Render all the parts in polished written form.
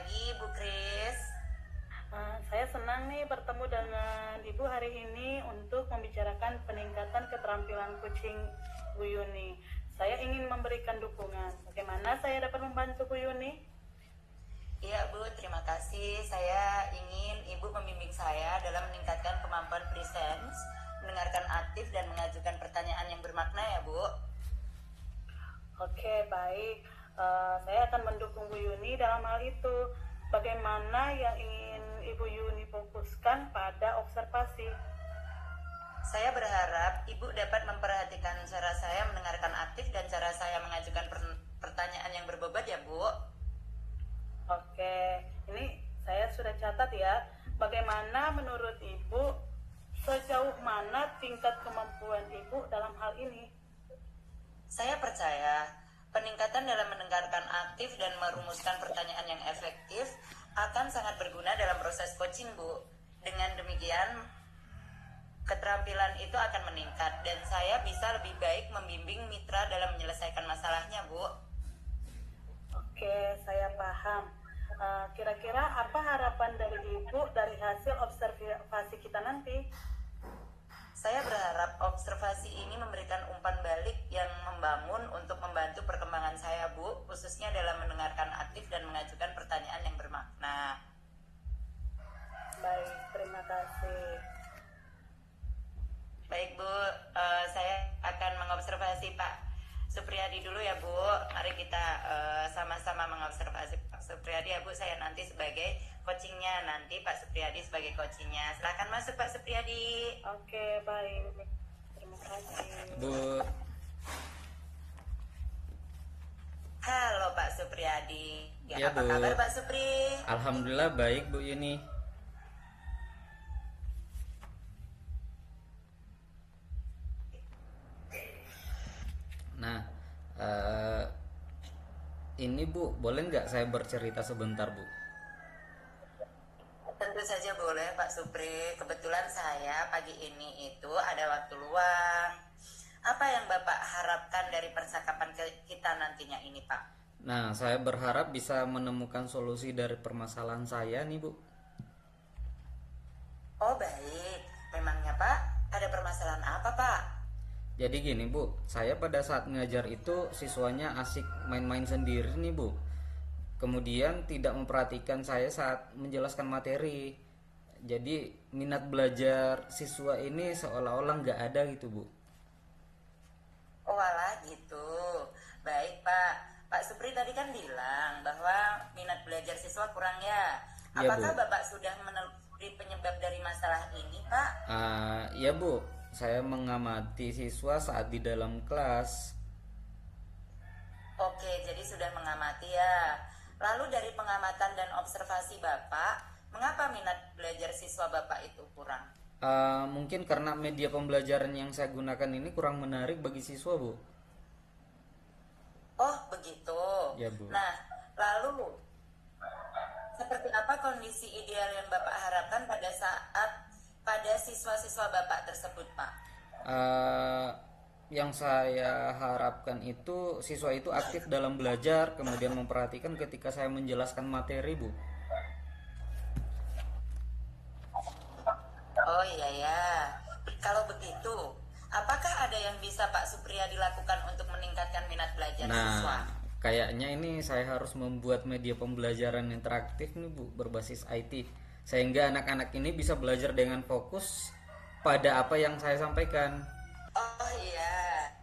pagi, Bu Kris. Saya senang nih bertemu dengan Ibu hari ini untuk membicarakan peningkatan keterampilan kucing Bu Yuni. Saya ingin memberikan dukungan. Bagaimana saya dapat membantu Bu Yuni? Iya, Bu, terima kasih. Saya ingin Ibu membimbing saya dalam meningkatkan kemampuan presence, mendengarkan aktif dan mengajukan pertanyaan yang bermakna ya, Bu. Oke, baik. Saya akan mendukung Bu Yuni dalam hal itu. Bagaimana yang ingin Ibu Yuni fokuskan pada observasi? Saya berharap Ibu dapat memperhatikan cara saya mendengarkan aktif dan cara saya mengajukan pertanyaan yang berbobot ya, Bu. Oke, ini saya sudah catat ya. Bagaimana menurut Ibu, sejauh mana tingkat kemampuan Ibu dalam hal ini? Saya percaya peningkatan dalam mendengarkan aktif dan merumuskan pertanyaan yang efektif akan sangat berguna dalam proses coaching, Bu. Dengan demikian, keterampilan itu akan meningkat dan saya bisa lebih baik membimbing mitra dalam menyelesaikan masalahnya, Bu. Oke, saya paham. Kira-kira apa harapan dari Ibu dari hasil observasi kita nanti? Saya berharap observasi ini memberikan umpan balik yang membangun untuk membantu perkembangan saya, Bu, khususnya dalam mendengarkan aktif dan mengajukan pertanyaan yang bermakna. Baik, terima kasih. Baik, Bu, saya akan mengobservasi Pak Supriyadi dulu ya, Bu. Mari kita sama-sama mengobservasi Pak Supriyadi ya, Bu. Saya nanti sebagai coachingnya, nanti Pak Supriyadi sebagai coachingnya. Silahkan masuk Pak Supriyadi. Oke, baik. Terima kasih. Bu, Halo Pak Supriyadi. Ya, Apa Bu. kabar Pak Supri? alhamdulillah baik Bu Yuni. Nah, ini Bu, boleh nggak saya bercerita sebentar Bu? Tentu saja boleh Pak Supri. Kebetulan saya pagi ini itu ada waktu luang. Apa yang Bapak harapkan dari percakapan kita nantinya ini, Pak? Nah, saya berharap bisa menemukan solusi dari permasalahan saya nih Bu. Oh baik, memangnya Pak, ada permasalahan apa Pak? Jadi gini Bu, saya pada saat ngajar itu siswanya asik main-main sendiri nih Bu. Kemudian tidak memperhatikan saya saat menjelaskan materi. Jadi minat belajar siswa ini seolah-olah nggak ada gitu Bu. Oh alah gitu. Baik Pak, Pak Supri tadi kan bilang bahwa minat belajar siswa kurang ya. Iya, Apakah Bu. Bapak sudah menelusuri penyebab dari masalah ini Pak? Ya Bu, saya mengamati siswa saat di dalam kelas. Oke, jadi sudah mengamati ya. Lalu dari pengamatan dan observasi Bapak, mengapa minat belajar siswa Bapak itu kurang? Mungkin karena media pembelajaran yang saya gunakan ini kurang menarik bagi siswa Bu. Oh, begitu. Ya, Bu. Nah, lalu seperti apa kondisi ideal yang Bapak harapkan pada siswa-siswa Bapak tersebut, Pak? Eh, yang saya harapkan itu siswa itu aktif dalam belajar, kemudian memperhatikan ketika saya menjelaskan materi Bu. Oh iya ya. Kalau begitu, apakah ada yang bisa Pak Supriyadi lakukan untuk meningkatkan minat belajar siswa? Nah, kayaknya ini saya harus membuat media pembelajaran interaktif nih Bu, berbasis IT, sehingga anak-anak ini bisa belajar dengan fokus pada apa yang saya sampaikan. Oh iya,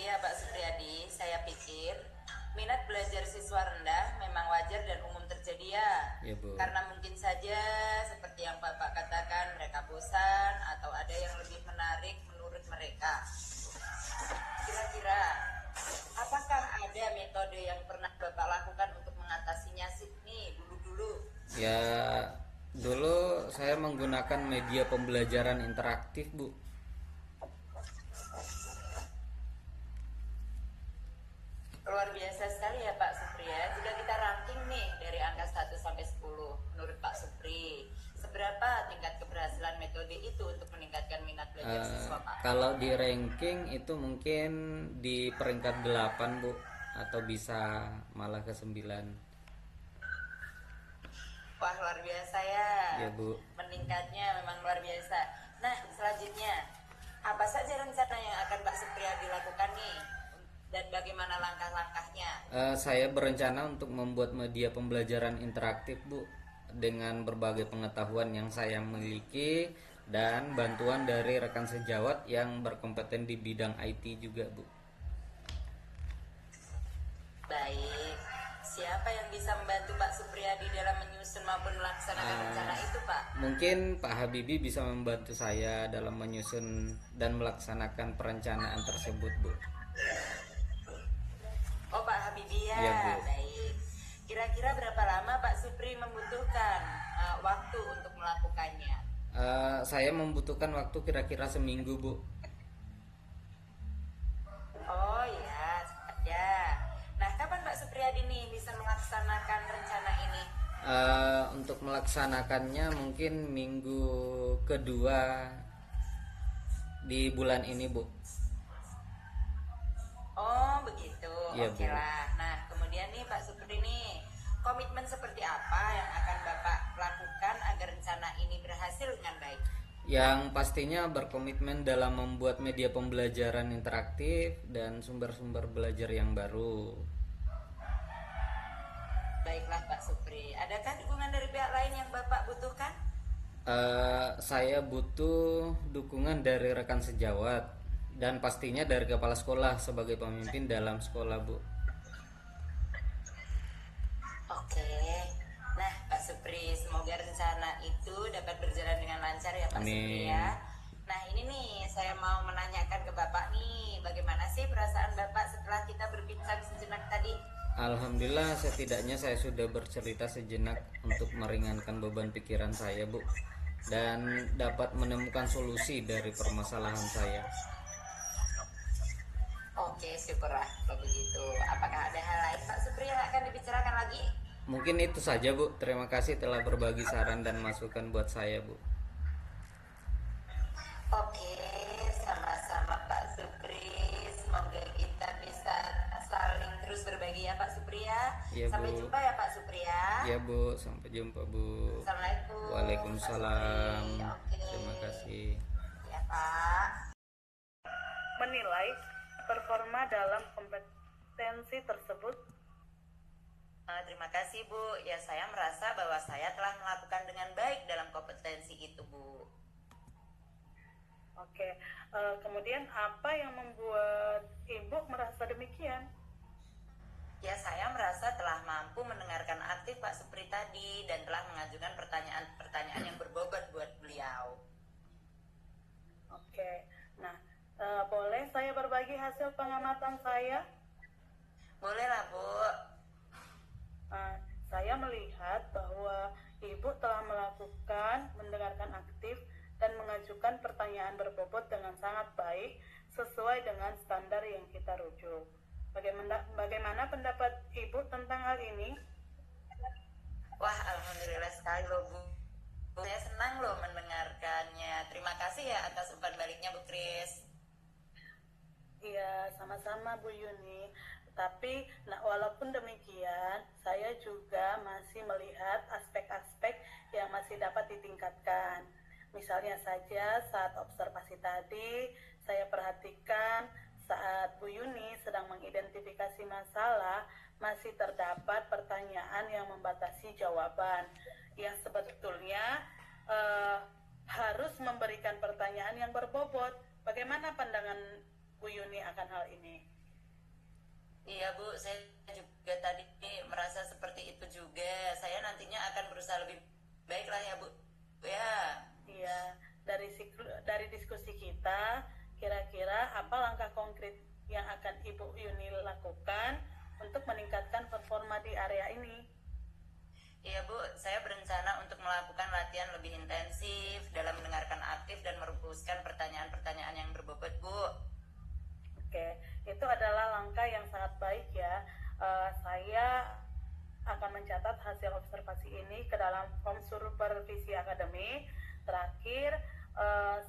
iya Pak Supriyadi, saya pikir minat belajar siswa rendah memang wajar dan umum terjadi ya. Ya, Bu. Karena mungkin saja seperti yang Bapak katakan mereka bosan atau ada yang lebih menarik menurut mereka. Kira-kira apakah ada metode yang pernah Bapak lakukan untuk mengatasinya sih nih dulu-dulu? Ya, dulu saya menggunakan media pembelajaran interaktif Bu. Luar biasa sekali ya Pak Supri ya. Jika kita ranking nih dari angka 1 sampai 10 menurut Pak Supri, seberapa tingkat keberhasilan metode itu untuk meningkatkan minat belajar siswa Pak? Kalau di ranking itu mungkin di peringkat 8 Bu, atau bisa malah ke 9. Wah, luar biasa ya. Ya Bu. Meningkatnya memang luar biasa. Nah, selanjutnya, apa saja rencana yang akan Pak Supriyadi lakukan nih? Dan bagaimana langkah-langkahnya? Saya berencana untuk membuat media pembelajaran interaktif Bu, dengan berbagai pengetahuan yang saya miliki dan bantuan dari rekan sejawat yang berkompeten di bidang IT juga Bu. Baik, siapa yang bisa membantu Pak Supriyadi dalam menyusun maupun melaksanakan rencana itu, Pak? Mungkin Pak Habibie bisa membantu saya dalam menyusun dan melaksanakan perencanaan tersebut Bu. Oh, Pak Habibie ya. Iya, Bu. Baik. Kira-kira berapa lama Pak Supri membutuhkan waktu untuk melakukannya? Saya membutuhkan waktu kira-kira seminggu Bu. Oh ya, ya. Nah, kapan Pak Supriyadi nih bisa melaksanakan rencana ini? Untuk melaksanakannya mungkin minggu kedua di bulan ini Bu. Oh begitu, Iya, oke Bu. lah. Nah kemudian nih Pak Supri nih, komitmen seperti apa yang akan Bapak lakukan agar rencana ini berhasil dengan baik? Yang pastinya berkomitmen dalam membuat media pembelajaran interaktif dan sumber-sumber belajar yang baru. Baiklah Pak Supri, adakah dukungan dari pihak lain yang Bapak butuhkan? Saya butuh dukungan dari rekan sejawat dan pastinya dari kepala sekolah sebagai pemimpin dalam sekolah Bu. Oke, nah Pak Supri, semoga rencana itu dapat berjalan dengan lancar ya Pak Amin. Supri ya. Nah ini nih, saya mau menanyakan ke Bapak nih, bagaimana sih perasaan Bapak setelah kita berbincang sejenak tadi? Alhamdulillah setidaknya saya sudah bercerita sejenak untuk meringankan beban pikiran saya Bu, dan dapat menemukan solusi dari permasalahan saya. Oke, syukurlah kalau begitu. Apakah ada hal lain Pak Supri yang akan dibicarakan lagi? Mungkin itu saja Bu, terima kasih telah berbagi saran dan masukan buat saya Bu. Oke, sama-sama Pak Supri. Semoga kita bisa saling terus berbagi ya Pak Supri ya. Iya, Sampai Bu. jumpa ya Pak Supri ya. Ya Bu, sampai jumpa Bu. Assalamualaikum. Waalaikumsalam. Pak Supri. Oke. Terima kasih. Ya Pak. Menilai performa dalam kompetensi tersebut. Terima kasih Bu. Ya saya merasa bahwa saya telah melakukan dengan baik dalam kompetensi itu Bu. Oke, kemudian apa yang membuat Ibu merasa demikian? Ya saya merasa telah mampu mendengarkan aktif Pak Supri tadi dan telah mengajukan pertanyaan-pertanyaan yang berbobot buat beliau. Oke, nah boleh saya berbagi hasil pengamatan saya? Bolehlah Bu. Saya melihat bahwa Ibu telah melakukan mendengarkan aktif dan mengajukan pertanyaan berbobot dengan sangat baik sesuai dengan standar yang kita rujuk. Bagaimana pendapat Ibu tentang hal ini? Wah, alhamdulillah sekali loh Bu. Saya senang loh mendengarkannya. Terima kasih ya atas umpan baliknya Bu Kris. Iya, sama-sama Bu Yuni. Tapi, walaupun demikian, saya juga masih melihat aspek-aspek yang masih dapat ditingkatkan. Misalnya saja saat observasi tadi, saya perhatikan saat Bu Yuni sedang mengidentifikasi masalah, masih terdapat pertanyaan yang membatasi jawaban, yang sebetulnya harus memberikan pertanyaan yang berbobot. Bagaimana pandangan Bu Yuni akan hal ini? Iya Bu, saya juga tadi merasa seperti itu juga. Saya nantinya akan berusaha lebih baik lah ya Bu. Ya. Iya, dari diskusi kita, kira-kira apa langkah konkret yang akan Ibu Yuni lakukan untuk meningkatkan performa di area ini? Iya Bu, saya berencana untuk melakukan latihan lebih intensif dalam mendengarkan aktif dan merumuskan pertanyaan-pertanyaan yang berbobot Bu. Oke, itu adalah langkah yang sangat baik ya. Saya akan mencatat hasil observasi ini ke dalam form supervisi akademik. Terakhir,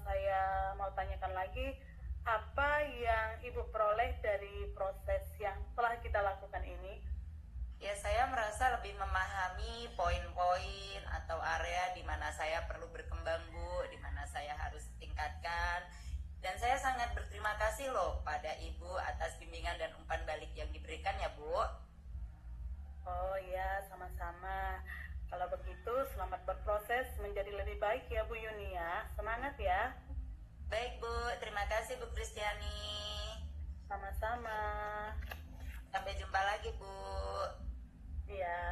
saya mau tanyakan lagi, apa yang Ibu peroleh dari proses yang telah kita lakukan ini? Ya saya merasa lebih memahami poin-poin terima kasih loh pada Ibu atas bimbingan dan umpan balik yang diberikan ya Bu. Oh iya, sama-sama. Kalau begitu, selamat berproses menjadi lebih baik ya Bu Yuni ya. Semangat ya. Baik Bu, terima kasih Bu Kristiani. Sama-sama. Sampai jumpa lagi Bu. Iya.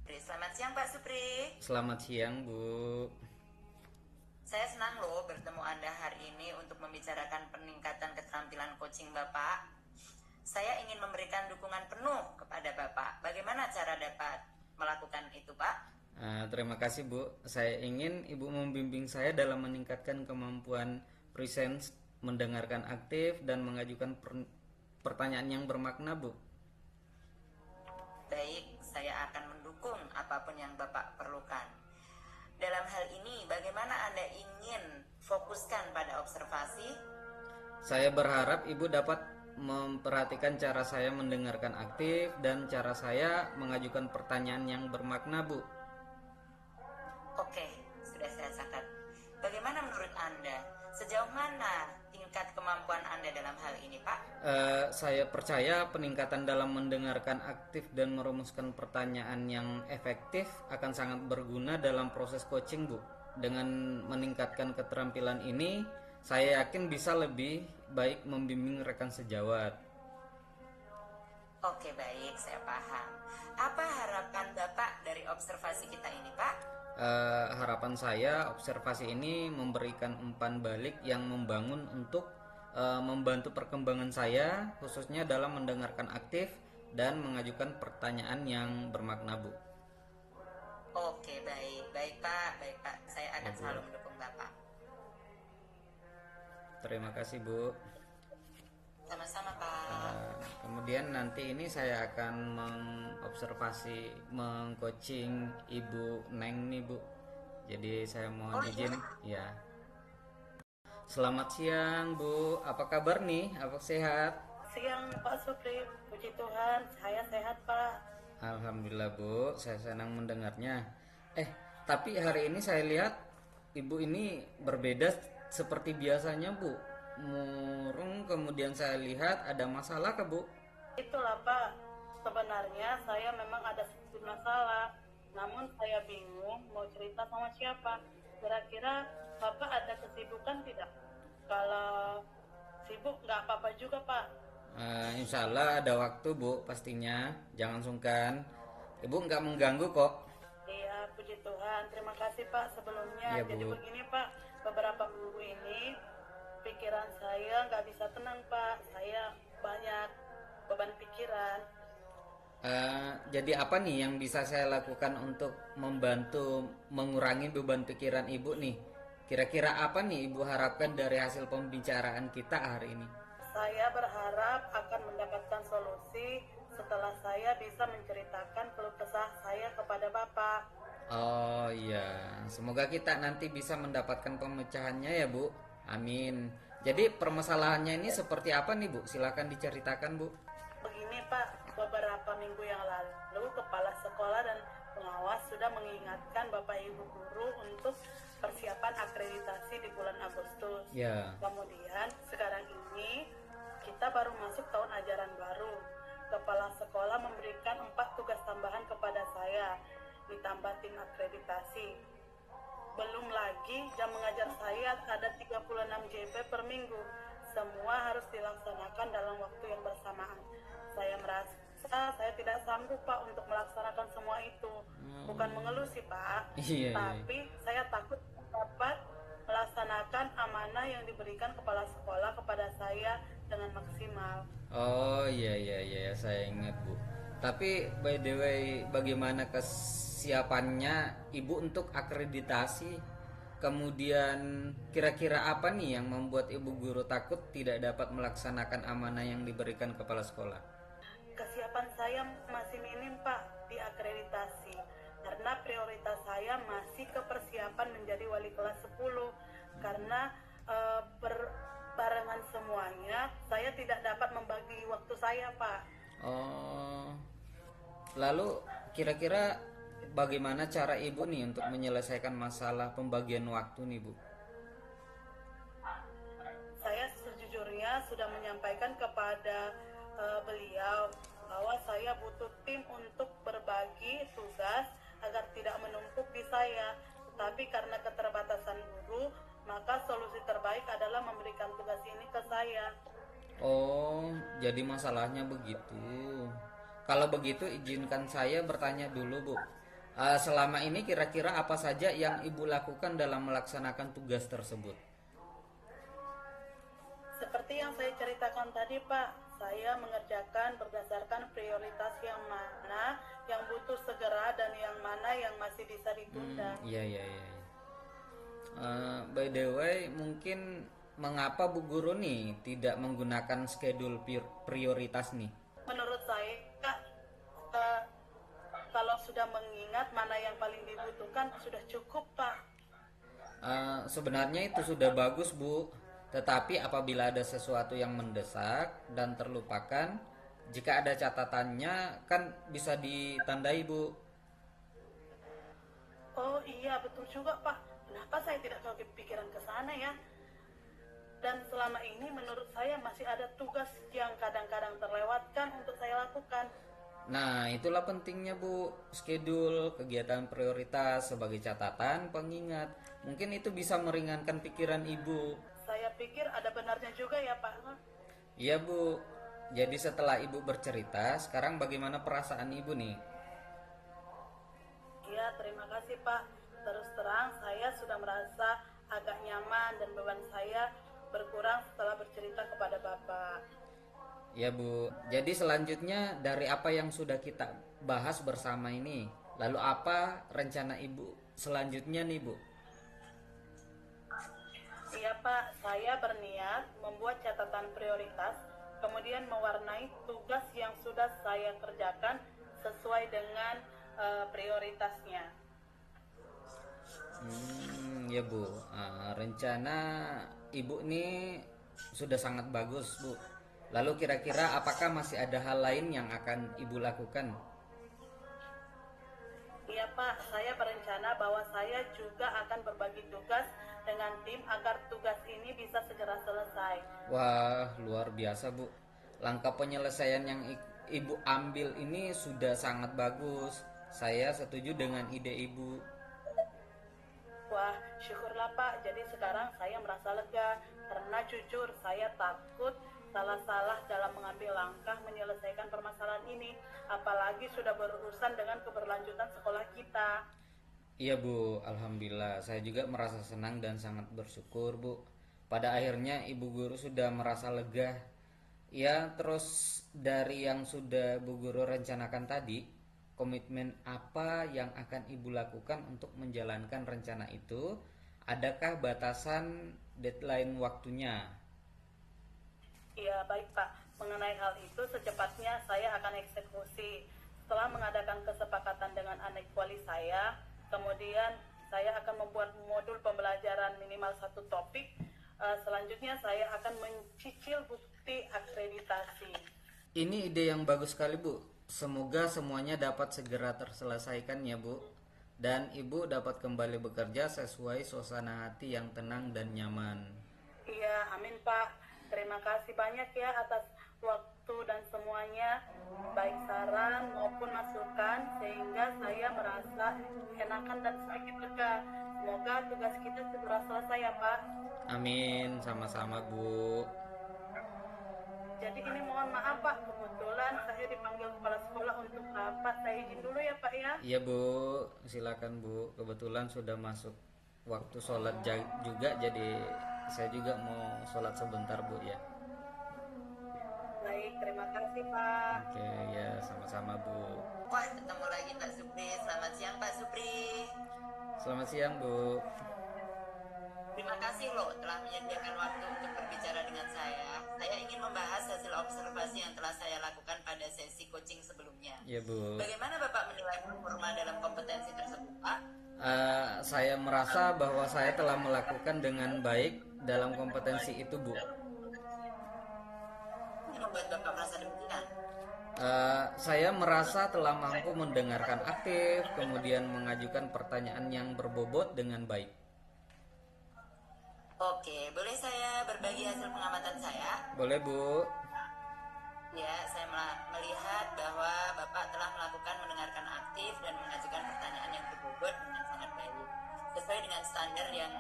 Selamat siang Pak Supri. Selamat siang Bu. Saya senang loh bertemu Anda hari ini untuk membicarakan peningkatan keterampilan coaching Bapak. Saya ingin memberikan dukungan penuh kepada Bapak. Bagaimana cara dapat melakukan itu Pak? Terima kasih Bu. Saya ingin Ibu membimbing saya dalam meningkatkan kemampuan presence, mendengarkan aktif, dan mengajukan pertanyaan yang bermakna Bu. Baik, saya akan mendukung apapun yang Bapak perlukan. Dalam hal ini, bagaimana Anda ingin fokuskan pada observasi? Saya berharap Ibu dapat memperhatikan cara saya mendengarkan aktif dan cara saya mengajukan pertanyaan yang bermakna Bu. Oke, sudah saya catat. Bagaimana menurut Anda? Sejauh mana tingkat kemampuan Anda dalam hal ini, Pak? Saya percaya peningkatan dalam mendengarkan aktif dan merumuskan pertanyaan yang efektif akan sangat berguna dalam proses coaching, Bu. Dengan meningkatkan keterampilan ini, saya yakin bisa lebih baik membimbing rekan sejawat. Oke, baik, saya paham. Apa harapan Bapak dari observasi kita ini, Pak? Harapan saya observasi ini memberikan umpan balik yang membangun untuk membantu perkembangan saya, khususnya dalam mendengarkan aktif dan mengajukan pertanyaan yang bermakna Bu. Oke, baik Pak, saya akan Ya, Bu. selalu mendukung Bapak. Terima kasih Bu. Sama-sama Pak. Kemudian nanti ini saya akan mengobservasi, mengcoaching Ibu Neng nih Bu. Jadi saya mohon izin ya. Selamat siang Bu, apa kabar nih? Apa sehat? Siang Pak Supri, puji Tuhan, saya sehat Pak. Alhamdulillah Bu, saya senang mendengarnya. Tapi hari ini saya lihat Ibu ini berbeda seperti biasanya Bu. Murung, kemudian saya lihat ada masalah ke Bu? Itulah Pak, sebenarnya saya memang ada sedikit masalah. Namun saya bingung mau cerita sama siapa. Kira-kira Bapak ada kesibukan tidak? Kalau sibuk nggak apa-apa juga Pak. Insya Allah ada waktu Bu, pastinya. Jangan sungkan. Ibu nggak mengganggu kok. Iya, puji Tuhan. Terima kasih Pak sebelumnya. Iya, Jadi Bu. begini Pak, beberapa minggu ini pikiran saya nggak bisa tenang Pak. Saya banyak beban pikiran. Jadi apa nih yang bisa saya lakukan untuk membantu mengurangi beban pikiran Ibu nih? Kira-kira apa nih Ibu harapkan dari hasil pembicaraan kita hari ini? Saya berharap akan mendapatkan solusi setelah saya bisa menceritakan keluh kesah saya kepada Bapak. Oh iya, semoga kita nanti bisa mendapatkan pemecahannya ya Bu. Amin. Jadi permasalahannya ini seperti apa nih Bu? Silakan diceritakan Bu. Begini Pak, beberapa minggu yang lalu kepala sekolah dan pengawas sudah mengingatkan Bapak Ibu guru untuk persiapan akreditasi di bulan Agustus. Ya. Kemudian sekarang ini kita baru masuk tahun ajaran baru. Kepala sekolah memberikan 4 tugas tambahan kepada saya, ditambah tim akreditasi. Belum lagi jam mengajar saya ada 36 JP per minggu. Semua harus dilaksanakan dalam waktu yang bersamaan. Saya merasa saya tidak sanggup Pak untuk melaksanakan semua itu. Bukan mengeluh sih Pak, Iya. tapi saya takut dapat melaksanakan amanah yang diberikan kepala sekolah kepada saya dengan maksimal. Oh iya saya ingat Bu. Tapi by the way, bagaimana kesiapannya Ibu untuk akreditasi? Kemudian kira-kira apa nih yang membuat Ibu guru takut tidak dapat melaksanakan amanah yang diberikan kepala sekolah? Kesiapan saya masih minim Pak di akreditasi karena prioritas saya masih ke persiapan menjadi wali kelas 10 karena berbarengan semuanya saya tidak dapat membagi waktu saya Pak. Oh. Lalu kira-kira bagaimana cara Ibu nih untuk menyelesaikan masalah pembagian waktu nih Bu? menyampaikan kepada beliau bahwa saya butuh tim untuk berbagi tugas agar tidak menumpuk di saya. Tetapi karena keterbatasan guru, maka solusi terbaik adalah memberikan tugas ini ke saya. Oh, jadi masalahnya begitu. Kalau begitu izinkan saya bertanya dulu, Bu. Selama ini kira-kira apa saja yang Ibu lakukan dalam melaksanakan tugas tersebut? Seperti yang saya ceritakan tadi, Pak, saya mengerjakan berdasarkan prioritas yang mana yang butuh segera dan yang mana yang masih bisa ditunda. Iya, iya, iya. By the way, mungkin mengapa Bu Guru nih tidak menggunakan schedule prioritas nih? Menurut saya, kalau sudah mengingat mana yang paling dibutuhkan sudah cukup, Pak. Sebenarnya itu sudah bagus, Bu. Tetapi apabila ada sesuatu yang mendesak dan terlupakan, jika ada catatannya kan bisa ditandai, Bu. Oh iya, betul juga, Pak. Kenapa saya tidak kepikiran ke sana ya? Dan selama ini menurut saya masih ada tugas yang kadang-kadang terlewatkan untuk saya lakukan. Nah, itulah pentingnya, Bu. Schedule kegiatan prioritas sebagai catatan pengingat. Mungkin itu bisa meringankan pikiran Ibu. Saya pikir ada benarnya juga ya, Pak. Iya, Bu. Jadi setelah Ibu bercerita, sekarang bagaimana perasaan Ibu nih? Iya, terima kasih, Pak. Terus terang saya sudah merasa agak nyaman dan beban saya berkurang setelah bercerita kepada Bapak. Ya, Bu. Jadi selanjutnya dari apa yang sudah kita bahas bersama ini, lalu apa rencana Ibu selanjutnya nih, Bu? Iya, Pak, saya berniat membuat catatan prioritas, kemudian mewarnai tugas yang sudah saya kerjakan sesuai dengan prioritasnya. Ya, Bu. Rencana Ibu ini sudah sangat bagus, Bu. Lalu kira-kira apakah masih ada hal lain yang akan Ibu lakukan? Iya, Pak, saya berencana bahwa saya juga akan berbagi tugas dengan tim agar tugas ini bisa segera selesai. Wah, luar biasa, Bu. Langkah penyelesaian yang Ibu ambil ini sudah sangat bagus. Saya setuju dengan ide Ibu. Wah, syukurlah, Pak. Jadi sekarang saya merasa lega karena jujur saya takut salah-salah dalam mengambil langkah menyelesaikan permasalahan ini, apalagi sudah berurusan dengan keberlanjutan sekolah kita. Iya, Bu, alhamdulillah. Saya juga merasa senang dan sangat bersyukur, Bu. Pada akhirnya Ibu Guru sudah merasa lega. Ya, terus dari yang sudah Bu Guru rencanakan tadi, komitmen apa yang akan Ibu lakukan untuk menjalankan rencana itu? Adakah batasan deadline waktunya? Iya, baik, Pak. Mengenai hal itu, secepatnya saya akan eksekusi. Setelah mengadakan kesepakatan dengan anak wali saya, kemudian saya akan membuat modul pembelajaran minimal satu topik. Selanjutnya saya akan mencicil bukti akreditasi. Ini ide yang bagus sekali, Bu. Semoga semuanya dapat segera terselesaikan ya, Bu. Dan Ibu dapat kembali bekerja sesuai suasana hati yang tenang dan nyaman. Iya, amin, Pak. Terima kasih banyak ya atas waktu dan semuanya, baik saran maupun masukan, sehingga saya merasa enakan dan sedikit lega. Semoga tugas kita segera selesai ya, Pak. Amin, sama-sama, Bu. Jadi ini mohon maaf, Pak, kebetulan saya dipanggil kepala sekolah untuk rapat. Saya izin dulu ya, Pak ya. Iya, Bu. Silakan, Bu. Kebetulan sudah masuk waktu sholat juga, jadi saya juga mau sholat sebentar, Bu, ya. Baik, terima kasih, Pak. Oke, ya, sama-sama, Bu. Wah, ketemu lagi Pak Supri. Selamat siang Pak Supri. Selamat siang, Bu. Terima kasih loh telah menyediakan waktu untuk berbicara dengan saya. Saya ingin membahas hasil observasi yang telah saya lakukan pada sesi coaching sebelumnya. Iya, Bu. Bagaimana Bapak menilai performa dalam kompetensi tersebut, Pak? Saya merasa bahwa saya telah melakukan dengan baik dalam kompetensi itu, Bu. Ini membuat Bapak merasa demikian. Saya merasa telah mampu mendengarkan aktif, kemudian mengajukan pertanyaan yang berbobot dengan baik. Oke, boleh saya berbagi berbagi hasil pengamatan saya? Boleh Bu. Ya, saya melihat bahwa Bapak telah melakukan mendengarkan aktif dan mengajukan pertanyaan yang berbobot dengan sangat baik, sesuai dengan standar yang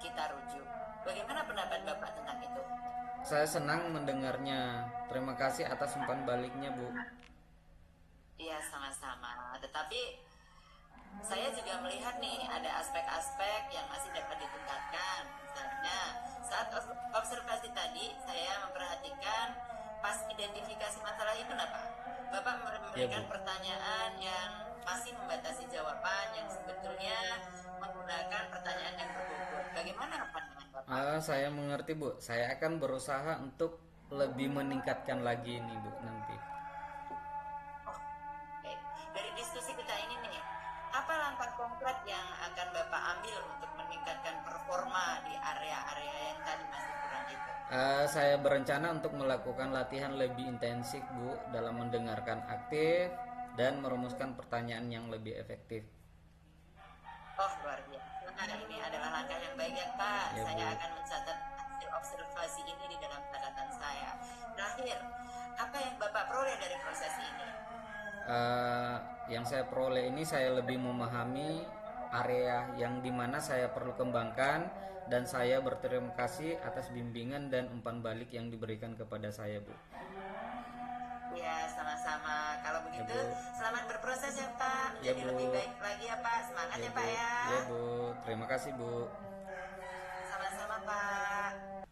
kita rujuk. Bagaimana pendapat Bapak tentang itu? Saya senang mendengarnya. Terima kasih atas umpan baliknya Bu. Iya, sama-sama. Tetapi saya juga melihat nih ada aspek-aspek yang masih dapat ditingkatkan. Misalnya, saat observasi tadi saya memperhatikan pas identifikasi masalah itu kenapa? Bapak memberikan Bu. pertanyaan yang masih membatasi jawaban yang sebetulnya menggunakan pertanyaan yang berbobot. Bagaimana pandangan Bapak? Saya mengerti Bu. Saya akan berusaha untuk lebih meningkatkan lagi ini Bu nanti. Oke. Dari diskusi kita ini nih, apa langkah konkret yang akan Bapak ambil untuk meningkatkan performa di area-area yang tadi masih kurang itu? Saya berencana untuk melakukan latihan lebih intensif Bu dalam mendengarkan aktif dan merumuskan pertanyaan yang lebih efektif. Oh, luar biasa. Nah, ini adalah langkah yang baik ya Pak. Ya, Saya Bu. akan mencatat hasil observasi ini di dalam catatan saya. Terakhir, apa yang Bapak peroleh dari proses ini? Yang saya peroleh ini, saya lebih memahami area yang dimana saya perlu kembangkan, dan saya berterima kasih atas bimbingan dan umpan balik yang diberikan kepada saya Bu. Ya, sama-sama. Kalau begitu, Bu. selamat berproses ya Pak. Ya, Menjadi Bu. lebih baik lagi ya Pak. Semangat ya, Pak ya. Ya Bu, terima kasih Bu. Sama-sama Pak.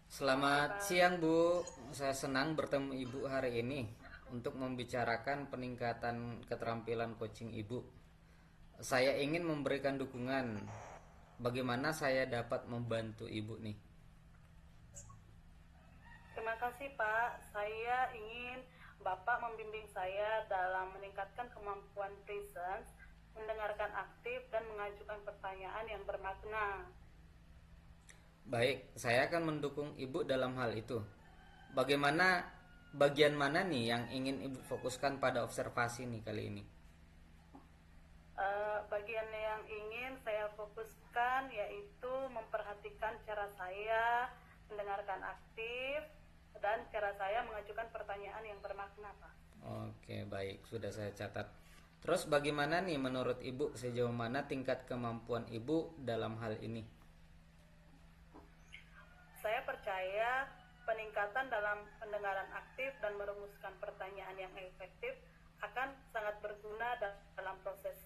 Selamat siang Bu, saya senang bertemu Ibu hari ini untuk membicarakan peningkatan keterampilan coaching Ibu. Saya ingin memberikan dukungan. Bagaimana saya dapat membantu Ibu nih? Terima kasih Pak, saya ingin Bapak membimbing saya dalam meningkatkan kemampuan presence, mendengarkan aktif, dan mengajukan pertanyaan yang bermakna. Baik, saya akan mendukung Ibu dalam hal itu. Bagaimana, bagian mana nih yang ingin Ibu fokuskan pada observasi nih kali ini? Bagian yang ingin saya fokuskan yaitu memperhatikan cara saya mendengarkan aktif dan cara saya mengajukan pertanyaan yang bermakna, Pak. Oke, baik, sudah saya catat. Terus bagaimana nih menurut Ibu, sejauh mana tingkat kemampuan Ibu dalam hal ini? Saya percaya peningkatan dalam pendengaran aktif dan merumuskan pertanyaan yang efektif akan sangat berguna dalam proses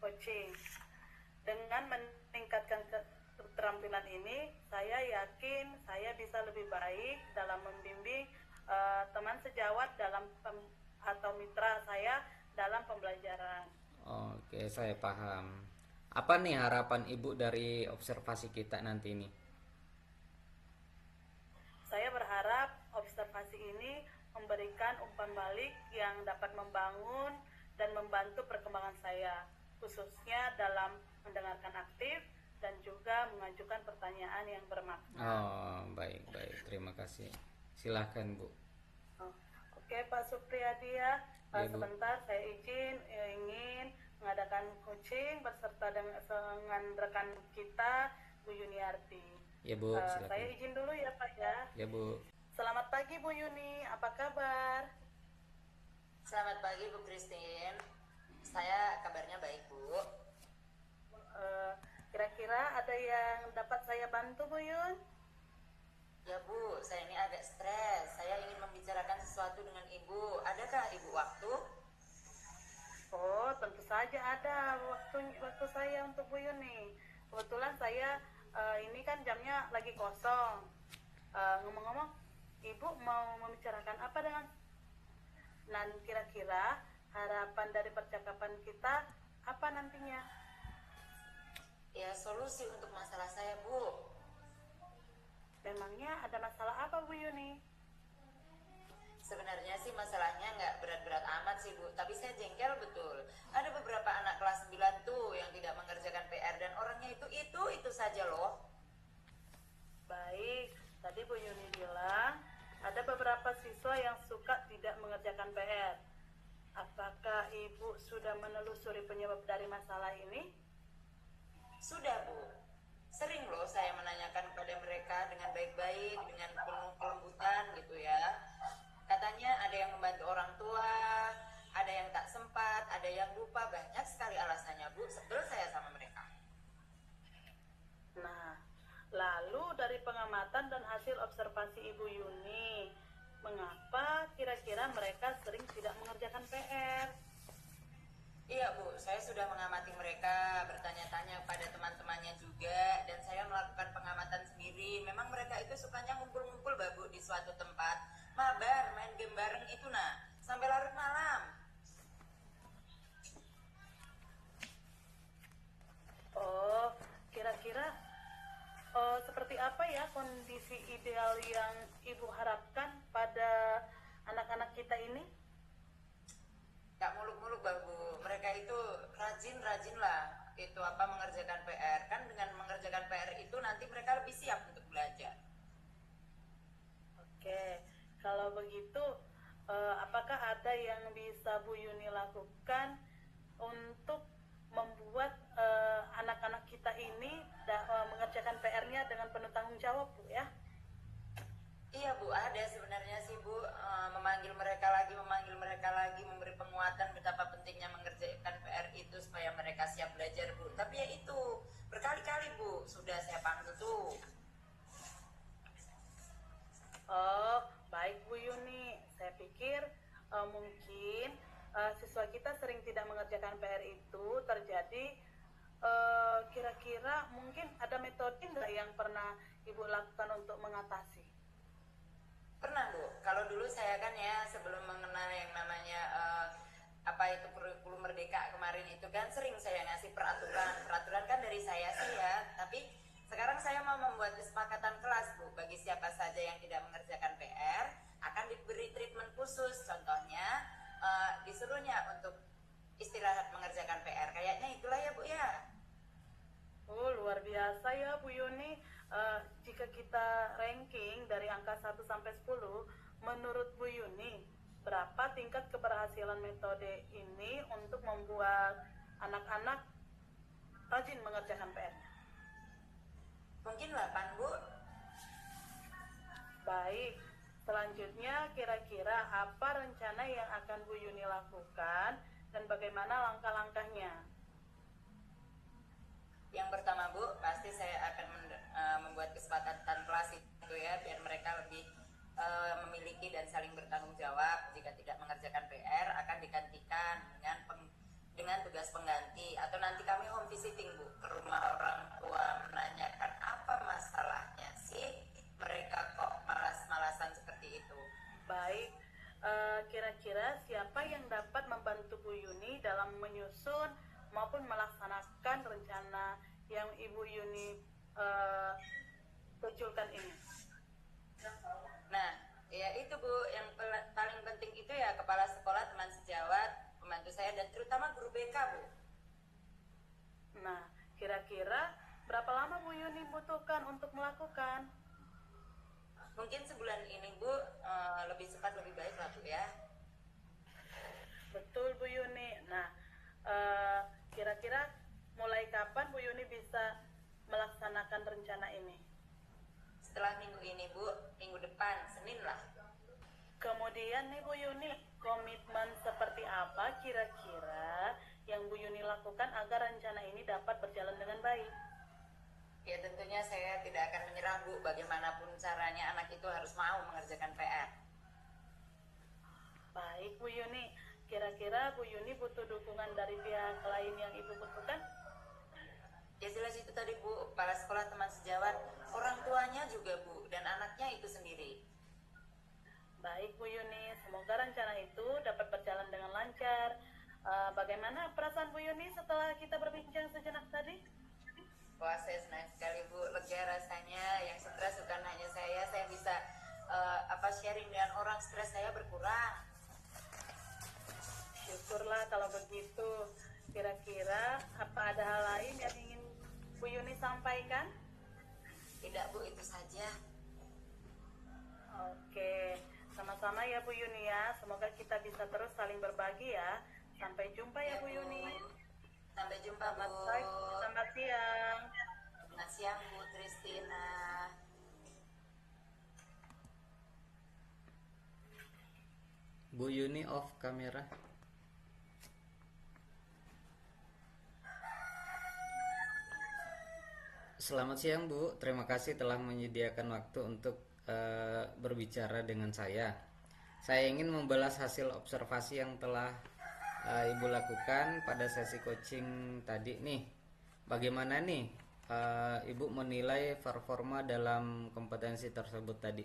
coaching. Dengan meningkatkan keterampilan ini, saya yakin saya bisa lebih baik dalam membimbing teman sejawat atau mitra saya dalam pembelajaran. Oke, saya paham. Apa nih harapan Ibu dari observasi kita nanti ini? Saya berharap observasi ini memberikan umpan balik yang dapat membangun dan membantu perkembangan saya, khususnya dalam mendengarkan aktif dan juga mengajukan pertanyaan yang bermakna. Oh, baik, terima kasih. Silahkan Bu. Oke Pak Supriyadi ya, Ya, Bu. sebentar saya ingin mengadakan coaching beserta dengan rekan kita Bu Yuniarti. Ya Bu, Saya silakan. izin dulu ya Pak ya. Ya Bu. Selamat pagi Bu Yuni, apa kabar? Selamat pagi Bu Christine. Saya kabarnya baik Bu. Kira-kira ada yang dapat saya bantu Bu Yun? Ya Bu, saya ini agak stres. Saya ingin membicarakan sesuatu dengan Ibu. Adakah Ibu waktu? Oh, tentu saja ada waktu saya untuk Bu Yun nih. Kebetulan saya ini kan jamnya lagi kosong. Ngomong-ngomong, Ibu mau membicarakan apa dengan? Dan kira-kira harapan dari percakapan kita apa nantinya? Ya, solusi untuk masalah saya Bu. Memangnya ada masalah apa Bu Yuni? Sebenarnya sih masalahnya nggak berat-berat amat sih Bu, tapi saya jengkel betul. Ada beberapa anak kelas 9 tuh yang tidak mengerjakan PR dan orangnya itu saja loh. Baik, tadi Bu Yuni bilang ada beberapa siswa yang suka tidak mengerjakan PR. Apakah Ibu sudah menelusuri penyebab dari masalah ini? Sudah Bu, sering loh saya menanyakan kepada mereka dengan baik-baik, dengan penuh kelembutan gitu ya. Katanya ada yang membantu orang tua, ada yang tak sempat, ada yang lupa, banyak sekali alasannya Bu. Sebel saya sama mereka. Nah, lalu dari pengamatan dan hasil observasi Ibu Yuni, mengapa kira-kira mereka sering tidak mengerjakan PR? Iya Bu, saya sudah mengamati mereka, bertanya-tanya pada teman-temannya juga, dan saya melakukan pengamatan sendiri. Memang mereka itu sukanya ngumpul-ngumpul Bu di suatu tempat, mabar, main game bareng itu sampai larut malam. Oh, kira-kira seperti apa ya kondisi ideal yang Ibu harapkan pada anak-anak kita ini? Gak muluk-muluk Bu, mereka itu rajin-rajin lah itu mengerjakan PR. Kan dengan mengerjakan PR itu nanti mereka lebih siap untuk belajar. Oke, kalau begitu apakah ada yang bisa Bu Yuni lakukan untuk membuat anak-anak kita ini mengerjakan PR-nya dengan penuh tanggung jawab Bu ya? Iya Bu, ada sebenarnya sih Bu, memanggil mereka lagi, memberi penguatan betapa pentingnya mengerjakan PR itu supaya mereka siap belajar Bu. Tapi ya itu, berkali-kali Bu, sudah saya panggil tuh. Oh, baik Bu Yuni. Saya pikir mungkin siswa kita sering tidak mengerjakan PR itu terjadi kira-kira mungkin ada metode nggak yang pernah Ibu lakukan untuk mengatasi? Pernah Bu, kalau dulu saya kan ya sebelum mengenal yang namanya itu kurikulum merdeka kemarin itu kan sering saya ngasih peraturan kan dari saya sih ya, tapi sekarang saya mau membuat kesepakatan kelas Bu, bagi siapa saja yang tidak mengerjakan PR akan diberi treatment khusus, contohnya disuruhnya untuk istirahat mengerjakan PR, kayaknya itulah ya Bu ya. Oh, luar biasa ya Bu Yuni. Jika kita ranking dari angka 1 sampai 10, menurut Bu Yuni, berapa tingkat keberhasilan metode ini untuk membuat anak-anak rajin mengerjakan PR-nya? Mungkin 8 Bu. Baik, selanjutnya kira-kira apa rencana yang akan Bu Yuni lakukan dan bagaimana langkah-langkahnya? Yang pertama Bu, pasti saya akan membuat kesepakatan kelas itu ya, biar mereka lebih memiliki dan saling bertanggung jawab. Jika tidak mengerjakan PR akan digantikan dengan tugas pengganti, atau nanti kami home visiting Bu ke rumah orang tua menanyakan apa masalahnya sih mereka kok malas-malasan seperti itu. Baik, kira-kira siapa yang dapat membantu Bu Yuni dalam menyusun maupun melaksanakan rencana yang Ibu Yuni munculkan ini? Nah, ya itu Bu, yang paling penting itu ya kepala sekolah, teman sejawat, pembantu saya, dan terutama guru BK Bu. Nah, kira-kira berapa lama Bu Yuni butuhkan untuk melakukan? Mungkin sebulan ini Bu, lebih cepat lebih baik lah Bu ya. Betul Bu Yuni. Nah, kira-kira mulai kapan Bu Yuni bisa melaksanakan rencana ini? Setelah minggu ini Bu, minggu depan, Senin lah. Kemudian nih Bu Yuni, komitmen seperti apa kira-kira yang Bu Yuni lakukan agar rencana ini dapat berjalan dengan baik? Ya tentunya saya tidak akan menyerah Bu, bagaimanapun caranya anak itu harus mau mengerjakan PR. Baik Bu Yuni, kira-kira Bu Yuni butuh dukungan dari pihak lain yang Ibu butuhkan? Ya jelas itu tadi Bu, kepala sekolah, teman sejawat, orang tuanya juga Bu, dan anaknya itu sendiri. Baik Bu Yuni, semoga rencana itu dapat berjalan dengan lancar. Bagaimana perasaan Bu Yuni setelah kita berbincang sejenak tadi? Wah, saya senang sekali Bu, lega rasanya. Yang stres bukan hanya saya bisa sharing dengan orang, stres saya berkurang. Syukurlah kalau begitu. Kira-kira apa ada hal lain yang ingin Bu Yuni sampaikan? Tidak Bu, itu saja. Oke, sama-sama ya Bu Yuni ya. Semoga kita bisa terus saling berbagi ya. Sampai jumpa ya Bu Yuni. Sampai jumpa Bu. Selamat siang. Terima Selamat siang Bu Tristina. Bu Yuni off kamera. Selamat siang Bu, terima kasih telah menyediakan waktu untuk berbicara dengan saya. Saya ingin membalas hasil observasi yang telah Ibu lakukan pada sesi coaching tadi nih. Bagaimana nih Ibu menilai performa dalam kompetensi tersebut tadi?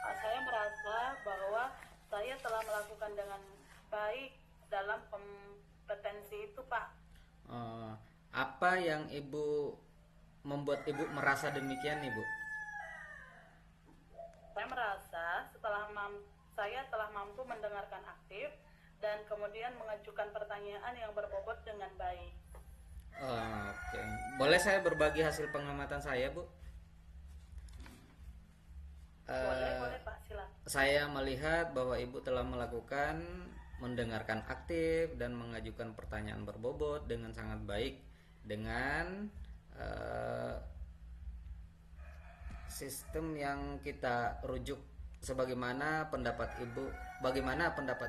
Saya merasa bahwa saya telah melakukan dengan baik dalam kompetensi itu, Pak. Apa yang Ibu membuat Ibu merasa demikian nih Bu? Saya merasa saya telah mampu mendengarkan aktif dan kemudian mengajukan pertanyaan yang berbobot dengan baik. Oke, boleh saya berbagi hasil pengamatan saya Bu? Boleh Pak, silakan. Saya melihat bahwa Ibu telah melakukan mendengarkan aktif dan mengajukan pertanyaan berbobot dengan sangat baik dengan sistem yang kita rujuk. Bagaimana pendapat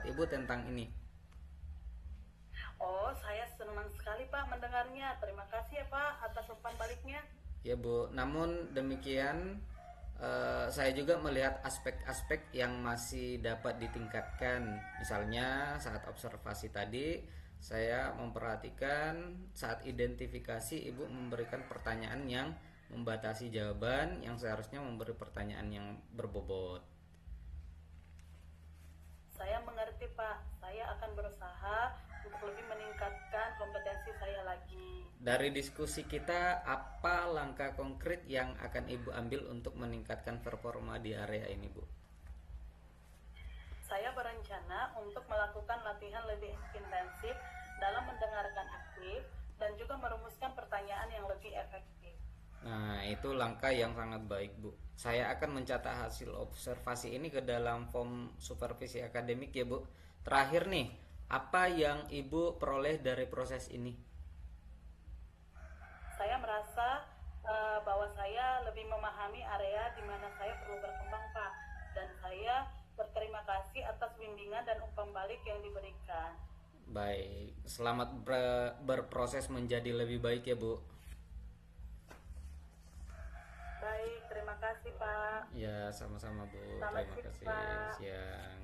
Ibu tentang ini? Oh, saya senang sekali Pak mendengarnya. Terima kasih ya Pak atas umpan baliknya. Ya Bu, namun demikian saya juga melihat aspek-aspek yang masih dapat ditingkatkan. Misalnya saat observasi tadi saya memperhatikan saat identifikasi Ibu memberikan pertanyaan yang membatasi jawaban yang seharusnya memberi pertanyaan yang berbobot. Saya mengerti Pak. Saya akan berusaha untuk lebih meningkatkan kompetensi saya lagi. Dari diskusi kita, apa langkah konkret yang akan Ibu ambil untuk meningkatkan performa di area ini, Bu? Saya berencana untuk melakukan latihan lebih intensif dalam mendengarkan aktif dan juga merumuskan pertanyaan yang lebih efektif. Nah, itu langkah yang sangat baik, Bu. Saya akan mencatat hasil observasi ini ke dalam form supervisi akademik ya, Bu. Terakhir nih, apa yang Ibu peroleh dari proses ini? Saya merasa bahwa saya lebih memahami area di mana saya perlu berkembang, Pak. Dan saya berterima kasih atas bimbingan dan umpan balik yang diberikan. Baik, selamat berproses menjadi lebih baik ya, Bu. Baik, terima kasih Pak. Ya, sama-sama Bu. Selamat Terima kasih. siang, Pak. Siang.